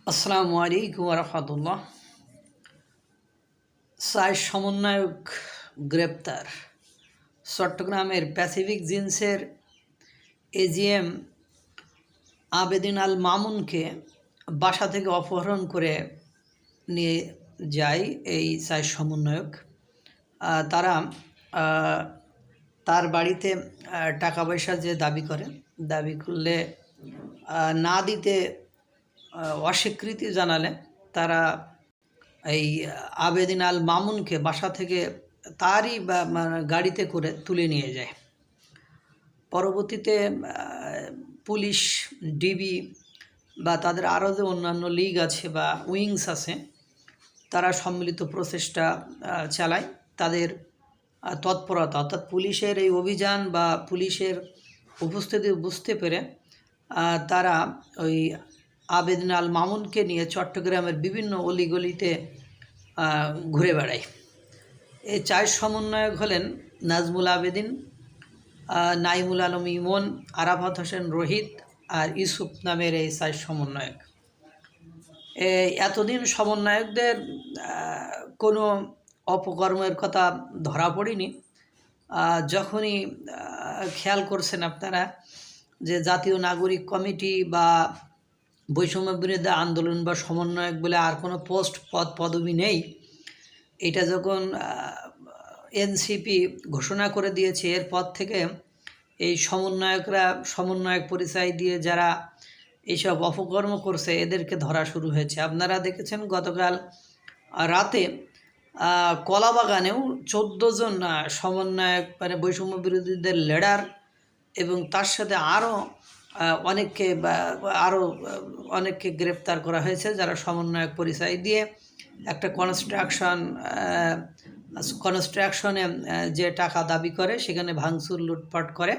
আসসালামু আলাইকুম রহমতুল্লাহ। সাইজ সমন্বয়ক গ্রেপ্তার। চট্টগ্রামের প্যাসিফিক জিন্সের এজিএম আবেদিন আল মামুনকে বাসা থেকে অপহরণ করে নিয়ে যায় এই সাইজ সমন্বয়ক। তারা তার বাড়িতে টাকা পয়সা যে দাবি করলে না দিতে অস্বীকৃতি জানালে তারা এই আবেদিন আল মামুনকে বাসা থেকে তারই গাড়িতে করে তুলে নিয়ে যায়। পরবর্তীতে পুলিশ, ডিবি বা তাদের আরও যে অন্যান্য লিগ আছে বা উইংস আছে, তারা সম্মিলিত প্রচেষ্টা চালায়। তাদের তৎপরতা অর্থাৎ পুলিশের এই অভিযান বা পুলিশের উপস্থিতি বুঝতে পেরে তারা ওই আবেদিন আল মামুনকে নিয়ে চট্টগ্রামের বিভিন্ন অলিগলিতে ঘুরে বেড়ায়। এই চার সমন্বয়ক হলেন নাজমুল আবেদিন, নাইমুল আলম ইমন, আরাফাত হোসেন রোহিত আর ইউসুফ নামের এই চার সমন্বয়ক। এতদিন সমন্বয়কদের কোনো অপকর্মের কথা ধরা পড়েনি। যখনই খেয়াল করছেন আপনারা যে জাতীয় নাগরিক কমিটি বা বৈষম্য বিরোধী আন্দোলন বা সমন্বয়ক বলে আর কোনো পদবি নেই, এটা যখন এনসিপি ঘোষণা করে দিয়েছে, এরপর থেকে এই সমন্বয়ক পরিচয় দিয়ে যারা এইসব অপকর্ম করছে এদেরকে ধরা শুরু হয়েছে। আপনারা দেখেছেন গতকাল রাতে কলাবাগানেও 14 জন সমন্বয়ক বৈষম্য বিরোধীদের লিডার এবং তার সাথে আরও অনেককে গ্রেপ্তার করা হয়েছে, যারা সমন্বয়ক পরিচয় দিয়ে একটা কনস্ট্রাকশনে যে টাকা দাবি করে সেখানে ভাঙচুর লুটপাট করে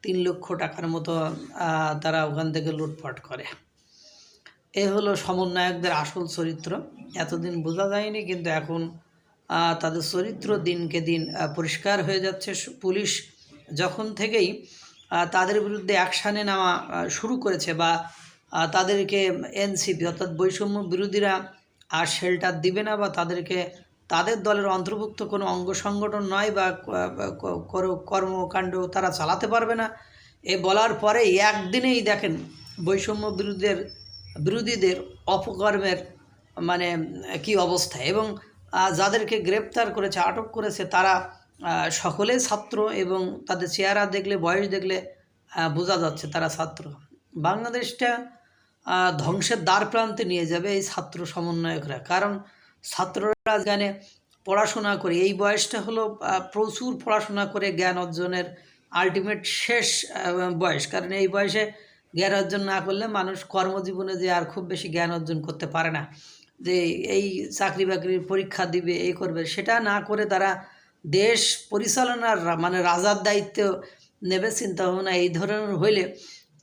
3 লক্ষ টাকার মতো তারা ওখান থেকে লুটপাট করে। এ হলো সমন্বয়কদের আসল চরিত্র। এতদিন বোঝা যায়নি, কিন্তু এখন তাদের চরিত্র দিনকে দিন পরিষ্কার হয়ে যাচ্ছে। পুলিশ যখন থেকেই তাদের বিরুদ্ধে অ্যাকশানে নেওয়া শুরু করেছে বা তাদেরকে এনসিপি অর্থাৎ বৈষম্য বিরোধীরা আর শেল্টার দিবে না বা তাদেরকে তাদের দলের অন্তর্ভুক্ত কোনো অঙ্গ সংগঠন নয় বা কর্মকাণ্ড তারা চালাতে পারবে না, এ বলার পরে একদিনেই দেখেন বৈষম্য বিরোধীদের অপকর্মের কি অবস্থা। এবং যাদেরকে গ্রেপ্তার করেছে, আটক করেছে, তারা সকলে ছাত্র এবং তাদের চেহারা দেখলে, বয়স দেখলে বোঝা যাচ্ছে তারা ছাত্র। বাংলাদেশটা ধ্বংসের দ্বার প্রান্তে নিয়ে যাবে এই ছাত্র সমন্বয়করা। কারণ ছাত্ররা যেখানে পড়াশোনা করে, এই বয়সটা হলো প্রচুর পড়াশোনা করে জ্ঞান অর্জনের আলটিমেট শেষ বয়স। কারণ এই বয়সে জ্ঞান অর্জন না করলে মানুষ কর্মজীবনে যে আর খুব বেশি জ্ঞান অর্জন করতে পারে না, যে এই চাকরি বাকরির পরীক্ষা দিবে, এই করবে, সেটা না করে তারা দেশ পরিচালনার রাজার দায়িত্ব নেবে চিন্তা ভাবনা এই ধরনের হইলে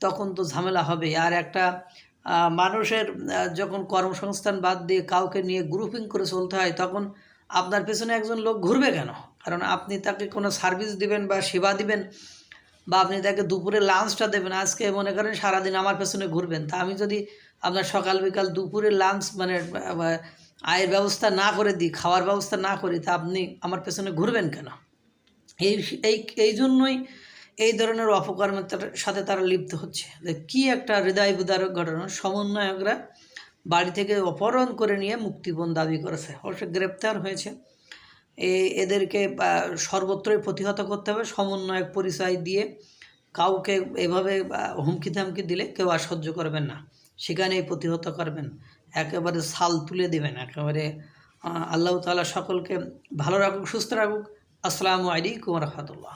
তখন তো ঝামেলা হবে। আর একটা মানুষের যখন কর্মসংস্থান বাদ দিয়ে কাউকে নিয়ে গ্রুপিং করে চলতে হয়, তখন আপনার পেছনে একজন লোক ঘুরবে কেন? কারণ আপনি তাকে কোনো সার্ভিস দিবেন বা সেবা দিবেন বা আপনি তাকে দুপুরে লাঞ্চটা দেবেন, আজকে মনে করেন সারাদিন আমার পেছনে ঘুরবেন, তা আমি যদি আপনার সকাল বিকাল দুপুরে লাঞ্চ আয়ের ব্যবস্থা না করে দিই, খাওয়ার ব্যবস্থা না করি, তা আপনি আমার পেছনে ঘুরবেন কেন? এই জন্যই এই ধরনের অপকর্মের সাথে তারা লিপ্ত হচ্ছে। কি একটা হৃদয় বিদারক ঘটনা! সমন্বয়করা বাড়ি থেকে অপহরণ করে নিয়ে মুক্তিপণ দাবি করেছে, অবশ্য গ্রেপ্তার হয়েছে। এদেরকে সর্বত্রই প্রতিহত করতে হবে। সমন্বয়ক পরিচয় দিয়ে কাউকে এভাবে হুমকি ধামকি দিলে কেউ আর সহ্য করবেন না, সেখানেই প্রতিহত করবেন, একেবারে ছাল তুলে দেবেন একেবারে। আল্লাহ তাআলা সকলকে ভালো রাখুক, সুস্থ রাখুক। আসসালামু আলাইকুম রহমতুল্লাহ।